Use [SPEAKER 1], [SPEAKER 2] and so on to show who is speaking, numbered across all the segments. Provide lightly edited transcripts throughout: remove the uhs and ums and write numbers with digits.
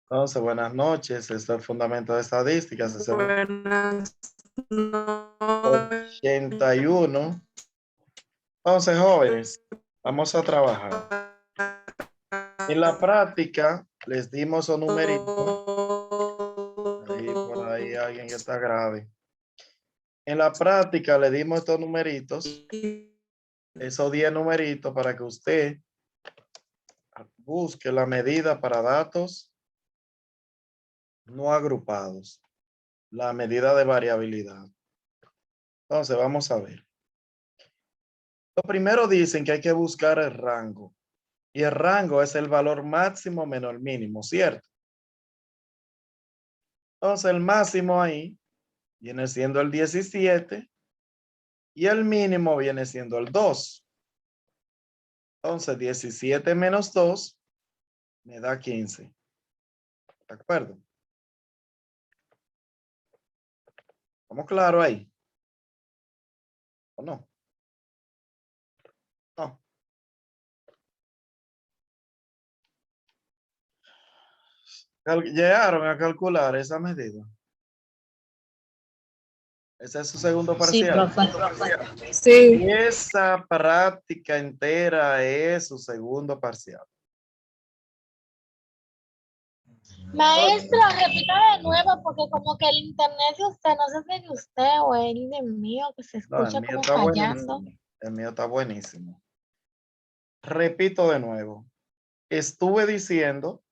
[SPEAKER 1] Entonces, buenas noches. Esto es Fundamento de Estadísticas. Es el
[SPEAKER 2] Buenas noches.
[SPEAKER 1] 81. Entonces, jóvenes, vamos a trabajar. En la práctica, les dimos un numerito. Ahí, por ahí, alguien que está grave. En la práctica, le dimos estos numeritos, esos 10 numeritos, para que usted busque la medida para datos no agrupados, la medida de variabilidad. Entonces, vamos a ver. Lo primero dicen que hay que buscar el rango. Y el rango es el valor máximo menos el mínimo, ¿cierto? Entonces el máximo ahí viene siendo el 17 y el mínimo viene siendo el 2. Entonces 17 menos 2 me da 15. ¿De acuerdo? ¿Estamos claros ahí? ¿O no? No. Llegaron a calcular esa medida. Ese es su segundo
[SPEAKER 3] Sí,
[SPEAKER 1] parcial.
[SPEAKER 3] profe. Sí.
[SPEAKER 1] Y esa práctica entera es su segundo parcial.
[SPEAKER 3] Maestro, repita de nuevo porque como que el internet de usted, no sé si es de usted o el de mío, que se
[SPEAKER 1] No, el
[SPEAKER 3] escucha
[SPEAKER 1] mío
[SPEAKER 3] como
[SPEAKER 1] está
[SPEAKER 3] fallando.
[SPEAKER 1] buenísimo. El mío está buenísimo. Repito de nuevo. Estuve diciendo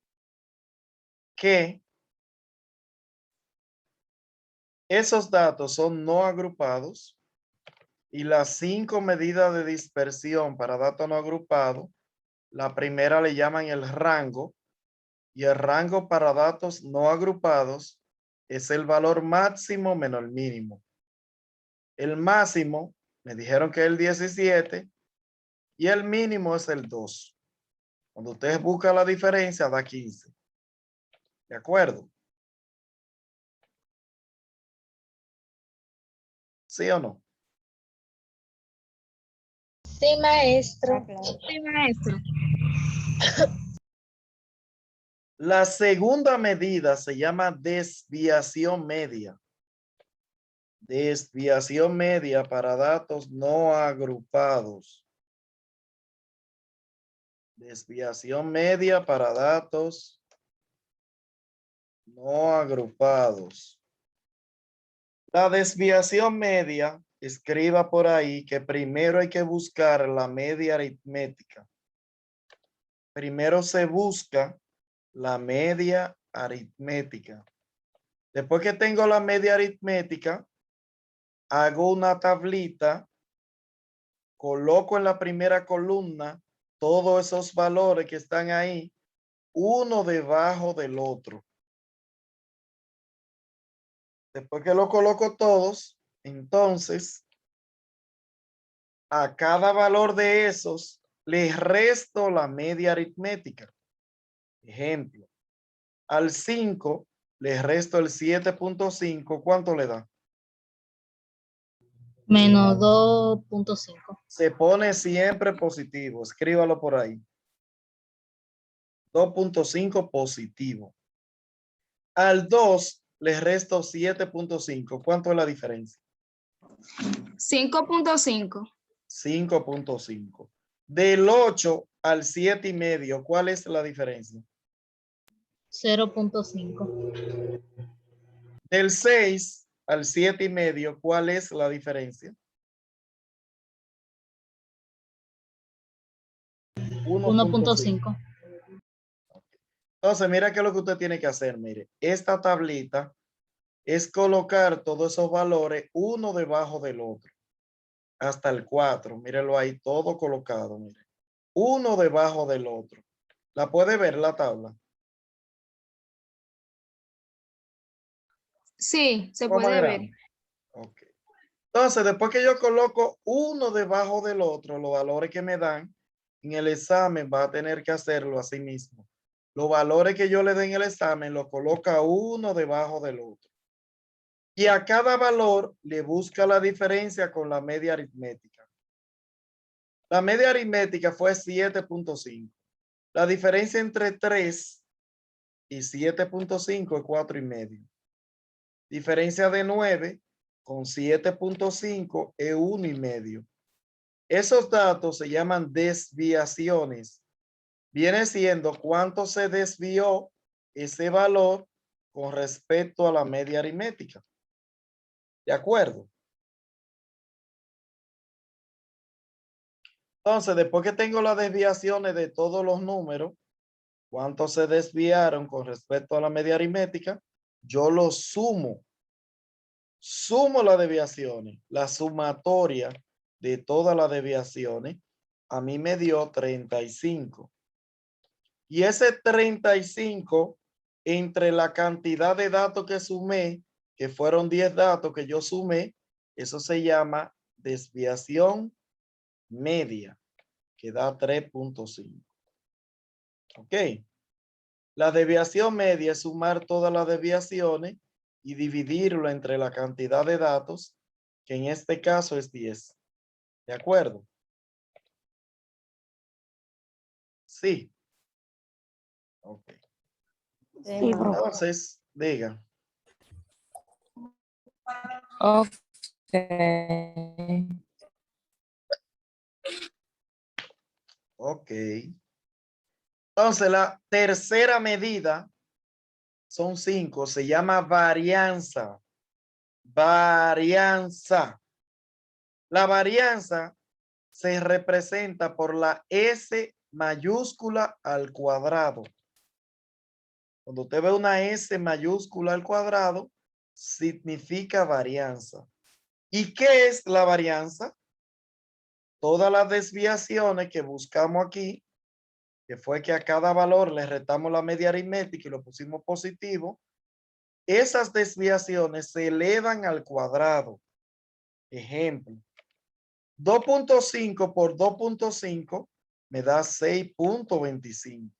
[SPEAKER 1] que esos datos son no agrupados y las 5 medidas de dispersión para datos no agrupados, la primera le llaman el rango y el rango para datos no agrupados es el valor máximo menos el mínimo. El máximo me dijeron que es el 17 y el mínimo es el 2. Cuando ustedes buscan la diferencia da 15. ¿De acuerdo? ¿Sí o no?
[SPEAKER 3] Sí, maestro.
[SPEAKER 4] Sí, maestro.
[SPEAKER 1] La segunda medida se llama desviación media. Desviación media para datos no agrupados. Desviación media para datos no agrupados. La desviación media, escriba por ahí que primero hay que buscar la media aritmética. Primero se busca la media aritmética. Después que tengo la media aritmética, hago una tablita, coloco en la primera columna todos esos valores que están ahí, uno debajo del otro. Después que lo coloco todos, entonces a cada valor de esos le resto la media aritmética. Ejemplo, al 5 le resto el 7.5. ¿Cuánto le da?
[SPEAKER 3] Menos 2.5.
[SPEAKER 1] Se pone siempre positivo. Escríbalo por ahí. 2.5 positivo. Al 2 le resto 7.5. ¿Cuánto es la diferencia?
[SPEAKER 4] 5.5.
[SPEAKER 1] 5.5. Del 8 al 7 y medio, ¿cuál es la diferencia?
[SPEAKER 3] 0.5.
[SPEAKER 1] Del 6 al 7 y medio, ¿cuál es la diferencia? 1.5.
[SPEAKER 3] 1.5.
[SPEAKER 1] Entonces, mira qué es lo que usted tiene que hacer. Mire, esta tablita es colocar todos esos valores uno debajo del otro hasta el 4. Mírelo ahí, todo colocado. Mire, uno debajo del otro. ¿La puede ver la tabla?
[SPEAKER 4] Sí, se
[SPEAKER 1] ¿Cómo es
[SPEAKER 4] puede ver.
[SPEAKER 1] grande? Ok. Entonces, después que yo coloco uno debajo del otro, los valores que me dan, en el examen va a tener que hacerlo así mismo. Los valores que yo le dé en el examen lo coloca uno debajo del otro. Y a cada valor le busca la diferencia con la media aritmética. La media aritmética fue 7.5. La diferencia entre 3 y 7.5 es 4,5. Diferencia de 9 con 7.5 es 1,5. Esos datos se llaman desviaciones. Viene siendo cuánto se desvió ese valor con respecto a la media aritmética. ¿De acuerdo? Entonces, después que tengo las desviaciones de todos los números, cuánto se desviaron con respecto a la media aritmética, yo los sumo. Sumo las desviaciones, la sumatoria de todas las desviaciones, a mí me dio 35. Y ese 35, entre la cantidad de datos que sumé, que fueron 10 datos que yo sumé, eso se llama desviación media, que da 3.5. Ok. La desviación media es sumar todas las desviaciones y dividirlo entre la cantidad de datos, que en este caso es 10. ¿De acuerdo? Sí. Ok.
[SPEAKER 2] Sí, bro.
[SPEAKER 1] Entonces, diga.
[SPEAKER 2] Ok.
[SPEAKER 1] Ok. Entonces, la tercera medida, son 5, se llama varianza. Varianza. La varianza se representa por la S mayúscula al cuadrado. Cuando usted ve una S mayúscula al cuadrado, significa varianza. ¿Y qué es la varianza? Todas las desviaciones que buscamos aquí, que fue que a cada valor le restamos la media aritmética y lo pusimos positivo, esas desviaciones se elevan al cuadrado. Ejemplo, 2.5 por 2.5 me da 6.25.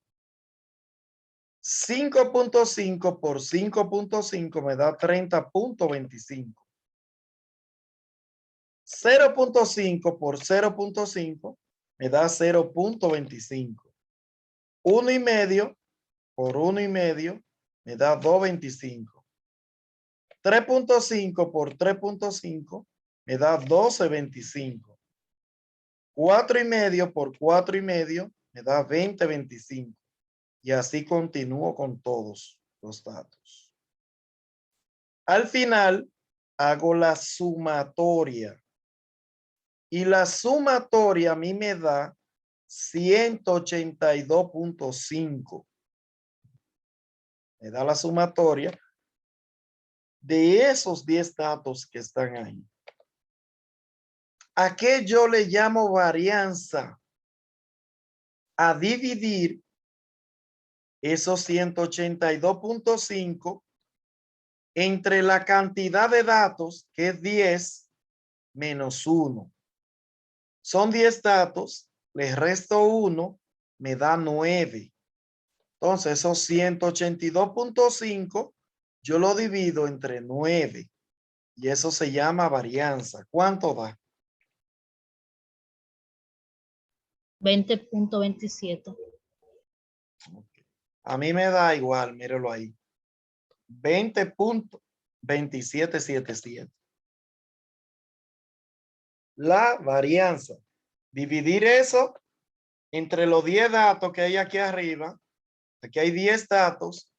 [SPEAKER 1] 5.5 por 5.5 me da 30.25. 0.5 por 0.5 me da 0.25. 1,5 por 1,5 me da 2.25. 3.5 por 3.5 me da 12.25. 4,5 por 4,5 me da 20.25. Y así continúo con todos los datos. Al final, hago la sumatoria. Y la sumatoria a mí me da 182.5. Me da la sumatoria de esos 10 datos que están ahí. ¿A qué yo le llamo varianza? A dividir esos 182.5 entre la cantidad de datos, que es 10 menos 1. Son 10 datos, les resto 1, me da 9. Entonces, esos 182.5 yo lo divido entre 9 y eso se llama varianza. ¿Cuánto da?
[SPEAKER 4] 20.27.
[SPEAKER 1] A mí me da igual, míralo ahí. 20.2777. La varianza. Dividir eso entre los 10 datos que hay aquí arriba. Aquí hay 10 datos,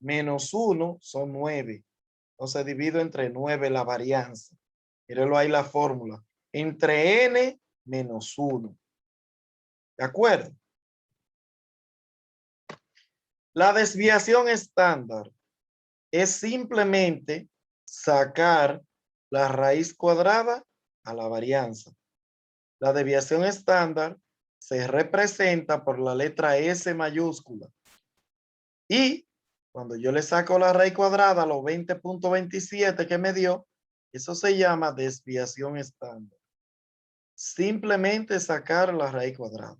[SPEAKER 1] menos 1 son 9. Entonces divido entre 9 la varianza. Mírenlo ahí la fórmula. Entre n menos 1. ¿De acuerdo? La desviación estándar es simplemente sacar la raíz cuadrada a la varianza. La desviación estándar se representa por la letra S mayúscula. Y cuando yo le saco la raíz cuadrada a los 20.27 que me dio, eso se llama desviación estándar. Simplemente sacar la raíz cuadrada.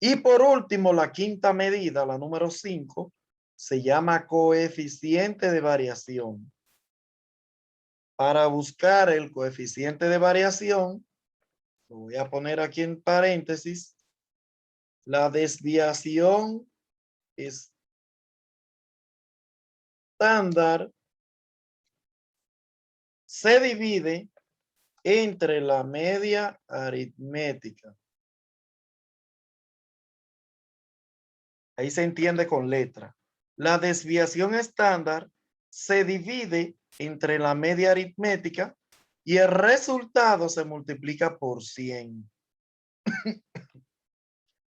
[SPEAKER 1] Y por último, la quinta medida, la número 5, se llama coeficiente de variación. Para buscar el coeficiente de variación, lo voy a poner aquí en paréntesis, La desviación estándar se divide entre la media aritmética. Ahí se entiende con letra. La desviación estándar se divide entre la media aritmética y el resultado se multiplica por 100.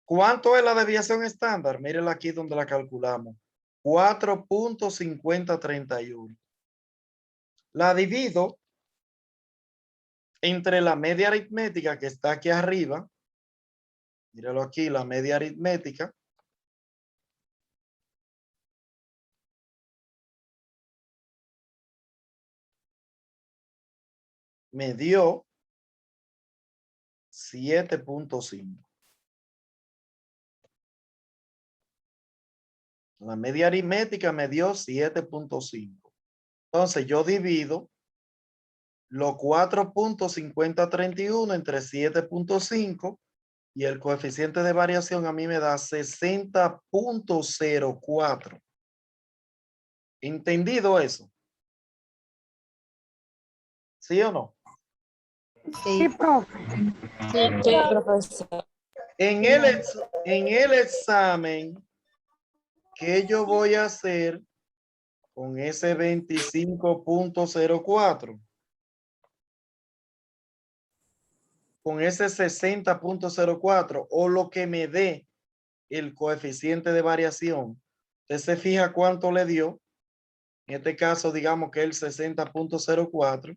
[SPEAKER 1] ¿Cuánto es la desviación estándar? Mírenla aquí donde la calculamos. 4.5031. La divido entre la media aritmética que está aquí arriba. Míralo aquí, la media aritmética. Me dio 7.5. La media aritmética me dio 7.5. Entonces yo divido los 4.5031 entre 7.5 y el coeficiente de variación a mí me da 60.04. ¿Entendido eso? ¿Sí o no?
[SPEAKER 2] Sí, profe.
[SPEAKER 3] Sí,
[SPEAKER 2] Sí, profesor.
[SPEAKER 1] En el examen que yo voy a hacer con ese 25.04, con ese 60.04 o lo que me dé el coeficiente de variación, usted se fija cuánto le dio. En este caso, digamos que el 60.04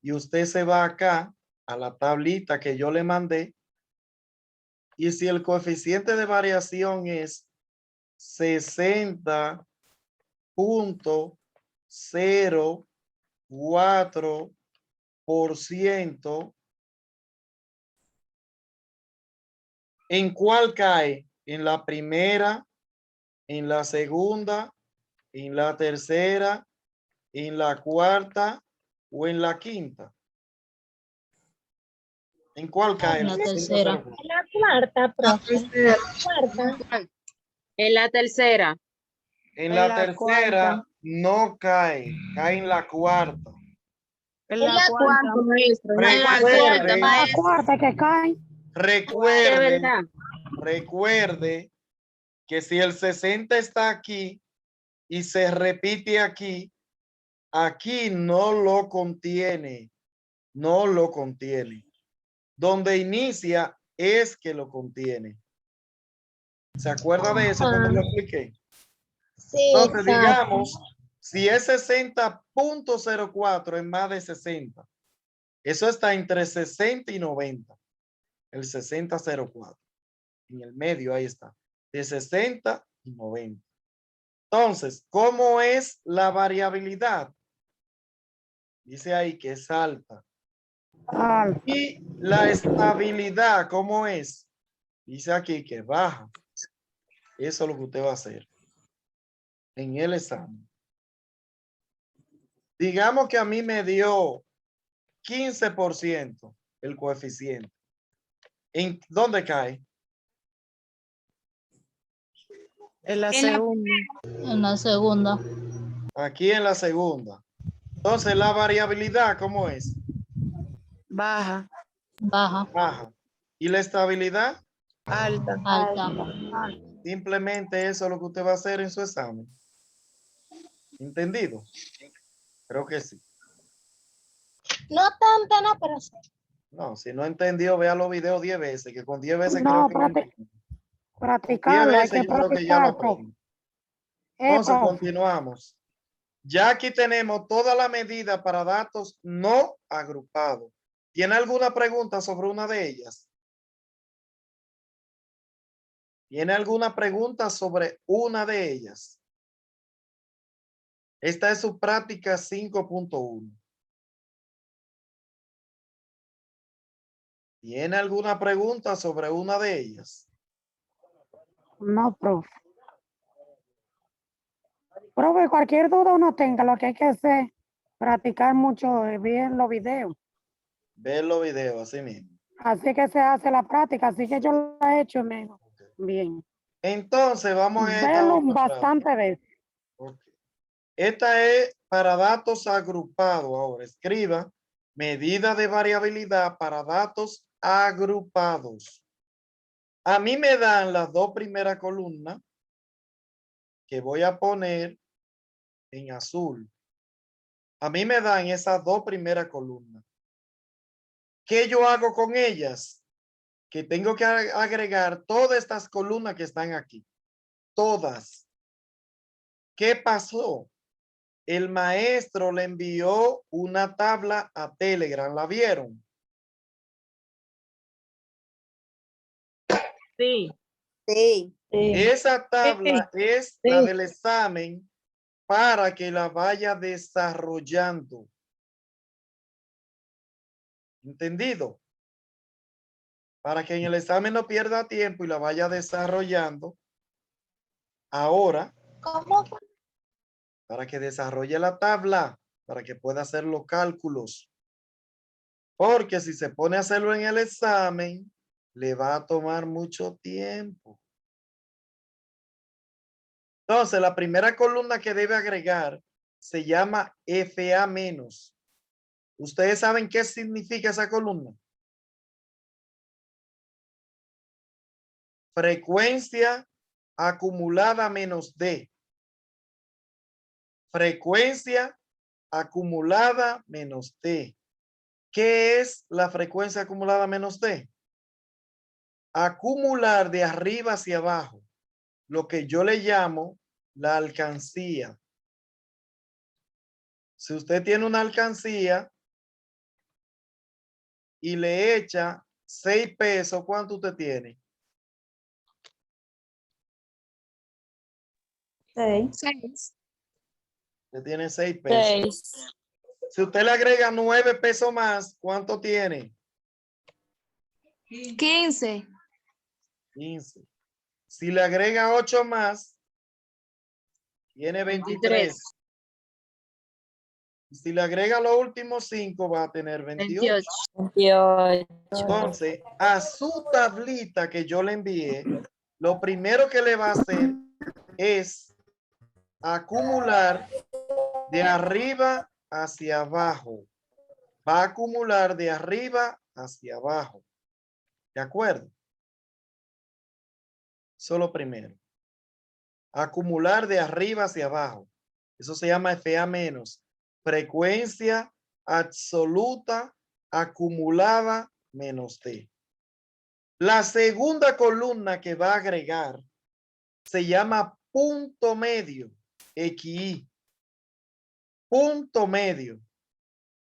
[SPEAKER 1] y usted se va acá a la tablita que yo le mandé y si el coeficiente de variación es 60.04%, ¿en cuál cae? ¿En la primera, en la segunda, en la tercera, en la cuarta o en la quinta? ¿En cuál cae?
[SPEAKER 2] En la tercera.
[SPEAKER 3] en la cuarta, profe. Cuarta.
[SPEAKER 4] En la tercera.
[SPEAKER 1] En la tercera no cae, cae en la cuarta.
[SPEAKER 2] En
[SPEAKER 3] la
[SPEAKER 4] ¿Cuánto, maestro? En la cuarta.
[SPEAKER 1] Recuerde,
[SPEAKER 2] La cuarta que cae.
[SPEAKER 4] De
[SPEAKER 1] recuerde,
[SPEAKER 4] verdad.
[SPEAKER 1] recuerde que si el 60 está aquí y se repite aquí, aquí no lo contiene, no lo contiene. Donde inicia es que lo contiene. ¿Se acuerda de eso cuando lo expliqué?
[SPEAKER 3] Sí,
[SPEAKER 1] Entonces,
[SPEAKER 3] exacto.
[SPEAKER 1] digamos, si es 60.04 es más de 60. Eso está entre 60 y 90. El 60.04. En el medio, ahí está. De 60 y 90. Entonces, ¿cómo es la variabilidad? Dice ahí que es alta.
[SPEAKER 2] Alta.
[SPEAKER 1] Y la estabilidad, ¿cómo es? Dice aquí que baja. Eso es lo que usted va a hacer en el examen. Digamos que a mí me dio 15% el coeficiente. ¿En dónde cae?
[SPEAKER 2] En la segunda. En la segunda.
[SPEAKER 1] Aquí en la segunda. Entonces, la variabilidad, ¿cómo es?
[SPEAKER 2] Baja. Baja.
[SPEAKER 1] Baja. ¿Y la estabilidad?
[SPEAKER 2] Alta. Alta.
[SPEAKER 1] Simplemente eso es lo que usted va a hacer en su examen. ¿Entendido? Creo que sí.
[SPEAKER 3] No tanto, no, pero sí.
[SPEAKER 1] No, si no entendió, vea los videos 10 veces, que con 10 veces
[SPEAKER 2] No,
[SPEAKER 1] creo que lo entiende. Con 10
[SPEAKER 2] practicarlo, hay
[SPEAKER 1] veces
[SPEAKER 2] que
[SPEAKER 1] yo creo que ya lo
[SPEAKER 2] practicar, profe.
[SPEAKER 1] aprende. Entonces,
[SPEAKER 2] profe.
[SPEAKER 1] continuamos. Ya aquí tenemos toda la medida para datos no agrupados. ¿Tiene alguna pregunta sobre una de ellas? ¿Tiene alguna pregunta sobre una de ellas? Esta es su práctica 5.1. ¿Tiene alguna pregunta sobre una de ellas?
[SPEAKER 2] No, profe. Profe, cualquier duda uno tenga, lo que hay que hacer, practicar mucho bien los videos.
[SPEAKER 1] Ver los videos así mismo.
[SPEAKER 5] Así que se hace la práctica, así que yo la he hecho menos.
[SPEAKER 4] Bien.
[SPEAKER 1] Entonces, vamos a esta
[SPEAKER 5] Verlo
[SPEAKER 1] otra práctica.
[SPEAKER 5] bastante veces.
[SPEAKER 1] Ok. Esta es para datos agrupados. Ahora, escriba medida de variabilidad para datos agrupados. A mí me dan las dos primeras columnas que voy a poner en azul. A mí me dan esas dos primeras columnas. ¿Qué yo hago con ellas? Que tengo que agregar todas estas columnas que están aquí. Todas. ¿Qué pasó? El maestro le envió una tabla a Telegram. ¿La vieron?
[SPEAKER 4] Sí.
[SPEAKER 2] Sí.
[SPEAKER 1] Esa tabla es la del examen para que la vaya desarrollando. ¿Entendido? Para que en el examen no pierda tiempo y la vaya desarrollando. Ahora,
[SPEAKER 3] ¿Cómo fue?
[SPEAKER 1] para que desarrolle la tabla, para que pueda hacer los cálculos. Porque si se pone a hacerlo en el examen, le va a tomar mucho tiempo. Entonces, la primera columna que debe agregar se llama FA menos. ¿Ustedes saben qué significa esa columna? Frecuencia acumulada menos D. Frecuencia acumulada menos D. ¿Qué es la frecuencia acumulada menos D? Acumular de arriba hacia abajo, lo que yo le llamo la alcancía. Si usted tiene una alcancía y le echa 6 pesos, ¿cuánto usted tiene?
[SPEAKER 2] 6.
[SPEAKER 1] Usted tiene 6 pesos. Si usted le agrega 9 pesos más, ¿cuánto tiene?
[SPEAKER 2] 15.
[SPEAKER 1] 15. Si le agrega 8 más, tiene 23. Si le agrega los últimos 5, va a tener 28.
[SPEAKER 2] 28.
[SPEAKER 1] Entonces, a su tablita que yo le envié, lo primero que le va a hacer es acumular de arriba hacia abajo. Va a acumular de arriba hacia abajo. ¿De acuerdo? Eso es lo primero. Acumular de arriba hacia abajo. Eso se llama FA menos. Frecuencia absoluta acumulada menos T. La segunda columna que va a agregar se llama punto medio, XI. Punto medio.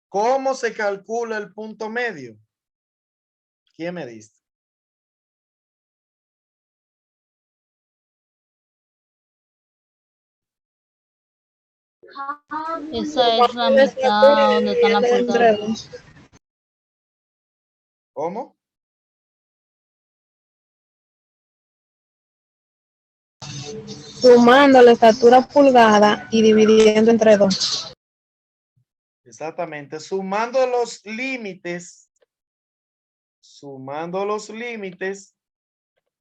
[SPEAKER 1] ¿Cómo se calcula el punto medio? ¿Quién me dice?
[SPEAKER 2] Esa es la mitad donde están las pulgadas.
[SPEAKER 1] ¿Cómo?
[SPEAKER 6] Sumando la estatura pulgada y dividiendo entre 2.
[SPEAKER 1] Exactamente. Sumando los límites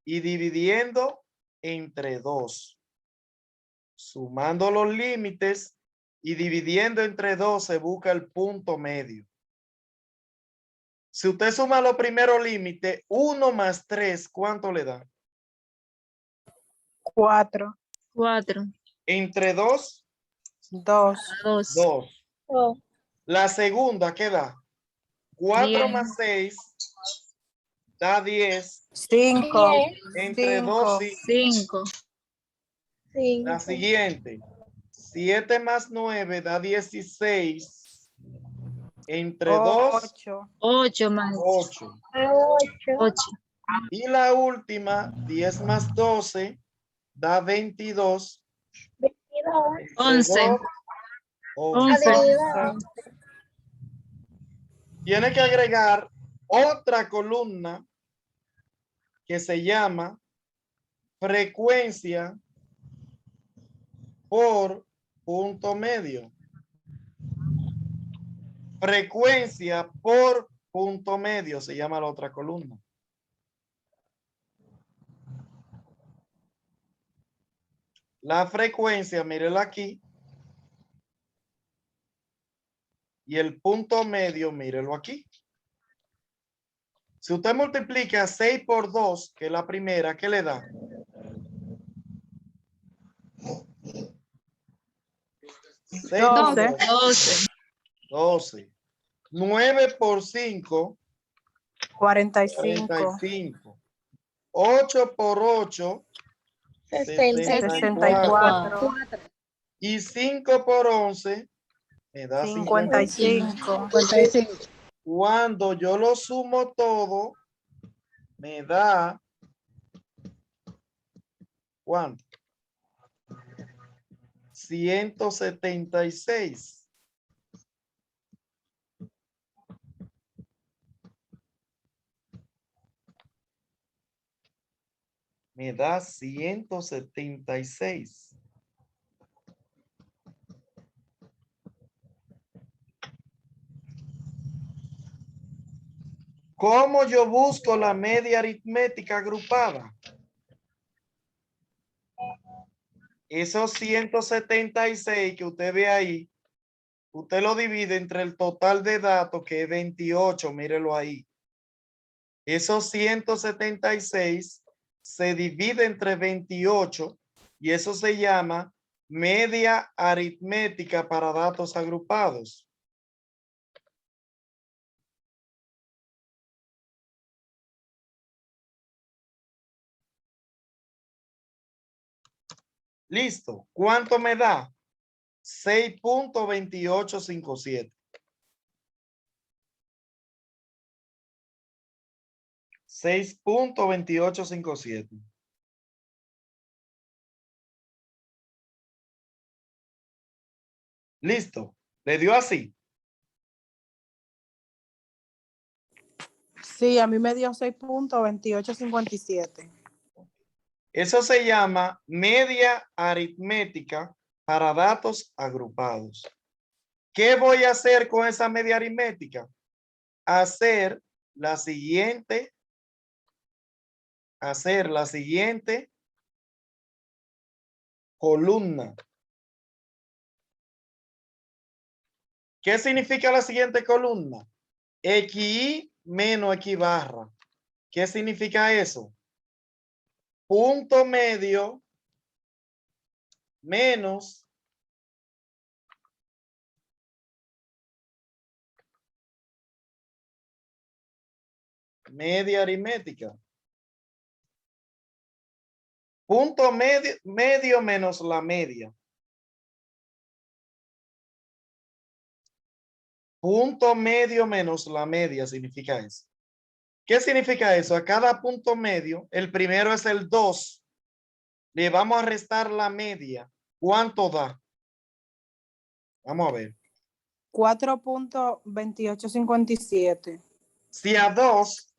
[SPEAKER 1] y dividiendo entre 2. Sumando los límites y dividiendo entre 2 se busca el punto medio. Si usted suma los primeros límites, 1 más 3, ¿cuánto le da?
[SPEAKER 6] 4.
[SPEAKER 2] 4.
[SPEAKER 1] Entre 2,
[SPEAKER 6] 2.
[SPEAKER 2] 2.
[SPEAKER 1] 2.
[SPEAKER 3] Oh,
[SPEAKER 1] La segunda, ¿qué da? 4
[SPEAKER 2] 10.
[SPEAKER 1] más 6 da 10.
[SPEAKER 6] 5.
[SPEAKER 3] 10,
[SPEAKER 1] Entre 2 y
[SPEAKER 2] 5.
[SPEAKER 1] la
[SPEAKER 3] 5,
[SPEAKER 1] siguiente. 7 más 9 da 16. Entre 2,
[SPEAKER 6] 8.
[SPEAKER 2] 8 más
[SPEAKER 1] 8.
[SPEAKER 3] 8,
[SPEAKER 2] 8.
[SPEAKER 1] Y la última, 10 más 12 da 22.
[SPEAKER 3] 22,
[SPEAKER 1] Entre
[SPEAKER 2] 11.
[SPEAKER 1] 2,
[SPEAKER 2] 11.
[SPEAKER 3] dividido.
[SPEAKER 1] Tiene que agregar otra columna que se llama frecuencia por punto medio. Frecuencia por punto medio se llama la otra columna. La frecuencia, mírela aquí. Y el punto medio, mírelo aquí. Si usted multiplica 6 por 2, que es la primera, ¿qué le da? 6 por
[SPEAKER 2] 12.
[SPEAKER 1] 2, 12. 9 por 5,
[SPEAKER 2] 45.
[SPEAKER 1] 45. 8 por 8,
[SPEAKER 2] 64.
[SPEAKER 1] 64. Y 5 por 11 me da 55.
[SPEAKER 2] 55.
[SPEAKER 1] Cuando yo lo sumo todo, me da, ¿cuánto? 176. Me da 176. ¿Cómo yo busco la media aritmética agrupada? Esos 176 que usted ve ahí, usted lo divide entre el total de datos, que es 28, mírelo ahí. Esos 176 se divide entre 28 y eso se llama media aritmética para datos agrupados. Listo. ¿Cuánto me da? 6.2857. 6.2857. Listo. ¿Le dio así?
[SPEAKER 2] Sí, a mí me dio 6.2857.
[SPEAKER 1] Eso se llama media aritmética para datos agrupados. ¿Qué voy a hacer con esa media aritmética? Hacer la siguiente columna. ¿Qué significa la siguiente columna? XY menos X barra. ¿Qué significa eso? Punto medio menos media aritmética. Punto medio menos la media. Punto medio menos la media significa eso. ¿Qué significa eso? A cada punto medio, el primero es el 2. Le vamos a restar la media. ¿Cuánto da? Vamos a ver.
[SPEAKER 2] 4.2857.
[SPEAKER 1] Si a 2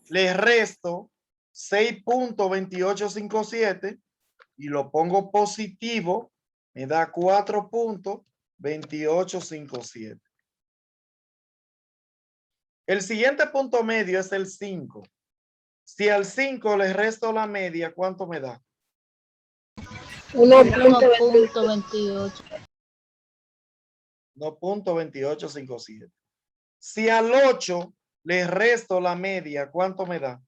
[SPEAKER 1] le resto 6.2857 y lo pongo positivo, me da 4.2857. El siguiente punto medio es el 5. Si al 5 le resto la media, ¿cuánto me da?
[SPEAKER 6] 1.28.
[SPEAKER 1] 1.2857. Si al 8 le resto la media, ¿cuánto me da?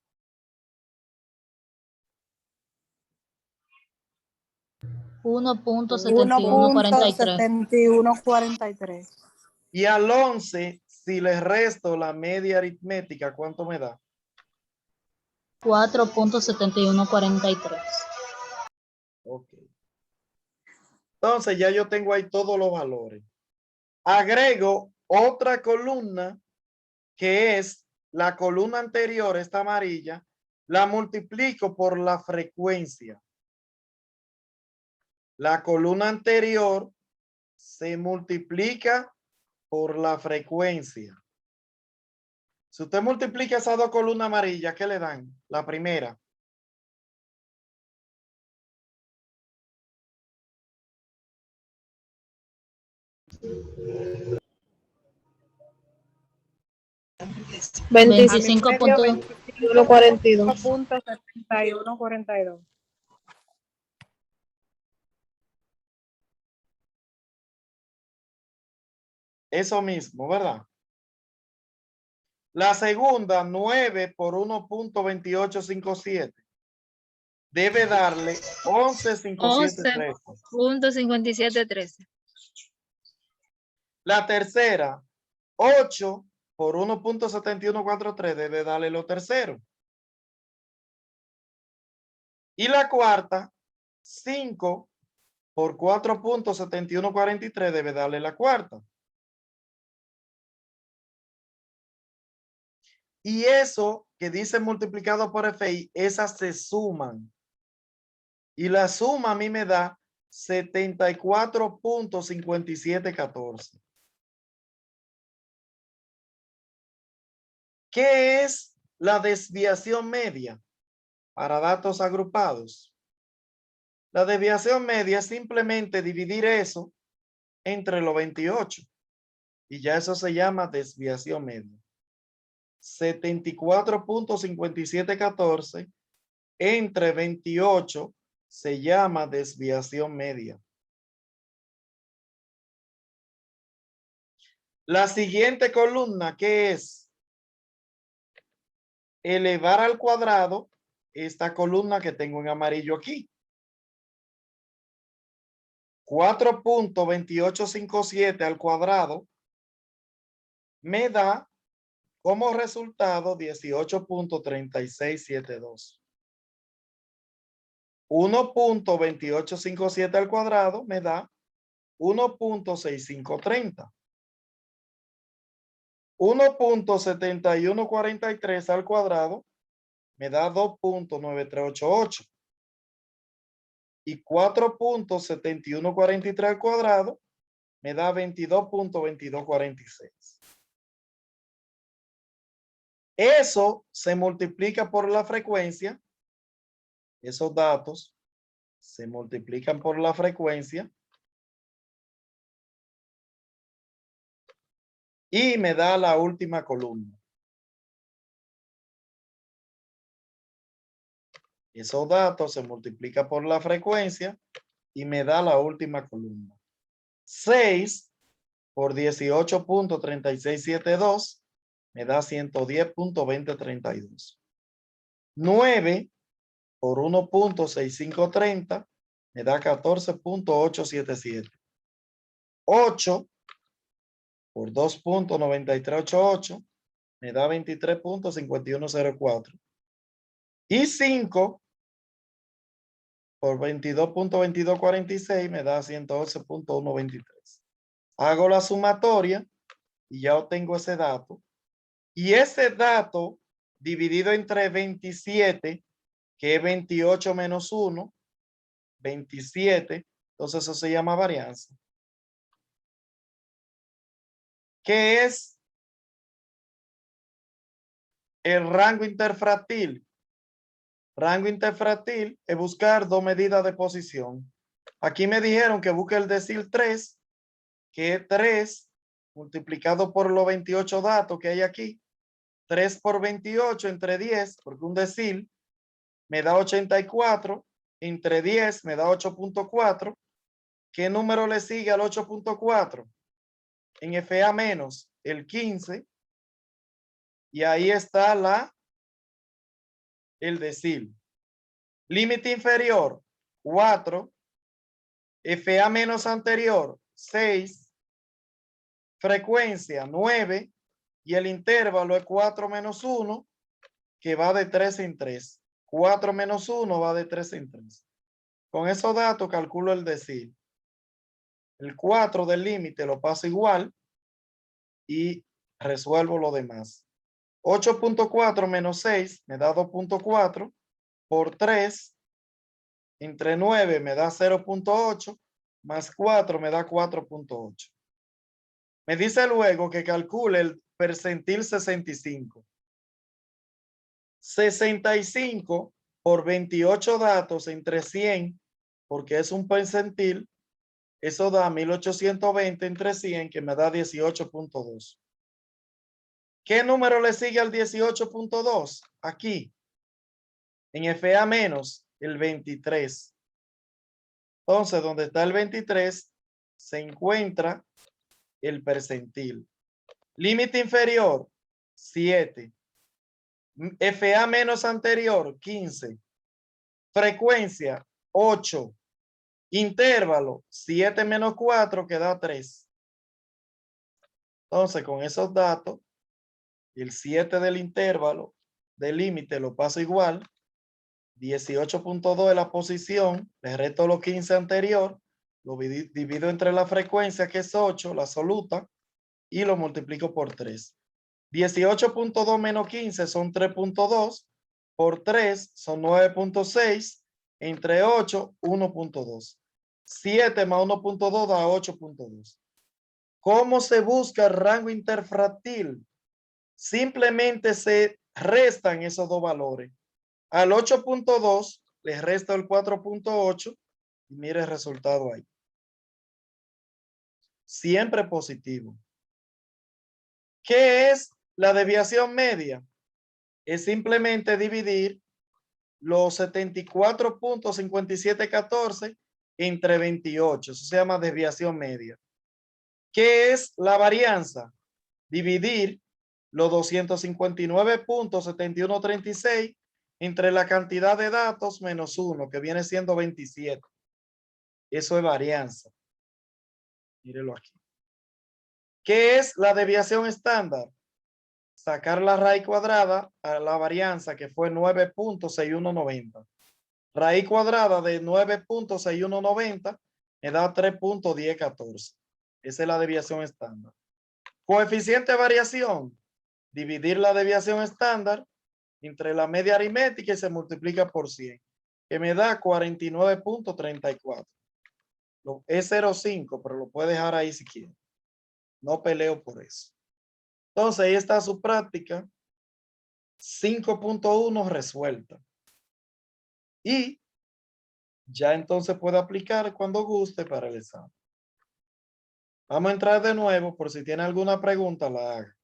[SPEAKER 2] 1.7143.
[SPEAKER 1] Y al 11, si le resto la media aritmética, ¿cuánto me da?
[SPEAKER 7] 4.7143.
[SPEAKER 1] Ok. Entonces ya yo tengo ahí todos los valores. Agrego otra columna que es la columna anterior, esta amarilla, la multiplico por la frecuencia. La columna anterior se multiplica por la frecuencia. Si usted multiplica esas dos columnas amarillas, ¿qué le dan? La primera.
[SPEAKER 6] 25
[SPEAKER 7] 25.2.
[SPEAKER 6] 41.42.
[SPEAKER 5] 5.7142.
[SPEAKER 1] Eso mismo, ¿verdad? La segunda, 9 por 1.2857. Debe darle 11.5713.
[SPEAKER 2] 11.5713.
[SPEAKER 1] La tercera, 8 por 1.7143 debe darle lo tercero. Y la cuarta, 5 por 4.7143 debe darle la cuarta. Y eso que dice multiplicado por FI, esas se suman. Y la suma a mí me da 74.5714. ¿Qué es la desviación media para datos agrupados? La desviación media es simplemente dividir eso entre los 28. Y ya eso se llama desviación media. 74.5714 entre 28 se llama desviación media. La siguiente columna, ¿qué es? Elevar al cuadrado esta columna que tengo en amarillo aquí. 4.2857 al cuadrado me da como resultado 18.3672. 1.2857 al cuadrado me da 1.6530. 1.7143 al cuadrado me da 2.9388. Y 4.7143 al cuadrado me da 22.2246. Eso se multiplica por la frecuencia. Esos datos se multiplican por la frecuencia y me da la última columna. Esos datos se multiplican por la frecuencia y me da la última columna. 6 por 18.3672 me da 110.2032. 9 por 1.6530 me da 14.877. 8 por 2.9388 me da 23.5104. Y 5 por 22.2246 me da 111.123. Hago la sumatoria y ya obtengo ese dato. Y ese dato dividido entre 27, que es 28 menos 1, 27, entonces eso se llama varianza. ¿Qué es el rango interfractil? Rango interfractil es buscar dos medidas de posición. Aquí me dijeron que busque el decil 3, que es 3 multiplicado por los 28 datos que hay aquí. 3 por 28 entre 10, porque un decil me da 84, entre 10 me da 8.4. ¿Qué número le sigue al 8.4? En FA menos el 15. Y ahí está el decil. Límite inferior, 4. FA menos anterior, 6. Frecuencia, 9. Y el intervalo es 4 menos 1, que va de 3 en 3. 4 menos 1 va de 3 en 3. Con esos datos calculo el decil. El 4 del límite lo paso igual y resuelvo lo demás. 8.4 menos 6 me da 2.4 por 3 entre 9 me da 0.8 más 4 me da 4.8. Me dice luego que calcule el percentil 65. 65 por 28 datos entre 100, porque es un percentil, eso da 1820 entre 100, que me da 18.2. ¿Qué número le sigue al 18.2? Aquí. En FA menos, el 23. Entonces, donde está el 23, se encuentra el percentil. Límite inferior, 7. FA menos anterior, 15. Frecuencia, 8. Intervalo, 7 menos 4, que da 3. Entonces, con esos datos, el 7 del intervalo del límite lo paso igual. 18.2 de la posición, le resto los 15 anterior, lo divido entre la frecuencia, que es 8, la absoluta, y lo multiplico por 3. 18.2 menos 15 son 3.2, por 3 son 9.6, entre 8, 1.2. 7 más 1.2 da 8.2. ¿Cómo se busca el rango interfractil? Simplemente se restan esos dos valores. Al 8.2 le resta el 4.8 y mire el resultado ahí. Siempre positivo. ¿Qué es la desviación media? Es simplemente dividir los 74.5714 entre 28. Eso se llama desviación media. ¿Qué es la varianza? Dividir los 259.7136 entre la cantidad de datos menos 1, que viene siendo 27. Eso es varianza. Mírelo aquí. ¿Qué es la desviación estándar? Sacar la raíz cuadrada a la varianza, que fue 9.6190. Raíz cuadrada de 9.6190 me da 3.1014. Esa es la desviación estándar. Coeficiente de variación. Dividir la desviación estándar entre la media aritmética y se multiplica por 100, que me da 49.34. Es 0.5, pero lo puede dejar ahí si quiere. No peleo por eso. Entonces, ahí está su práctica 5.1 resuelta. Y ya entonces puede aplicar cuando guste para el examen. Vamos a entrar de nuevo por si tiene alguna pregunta, la haga.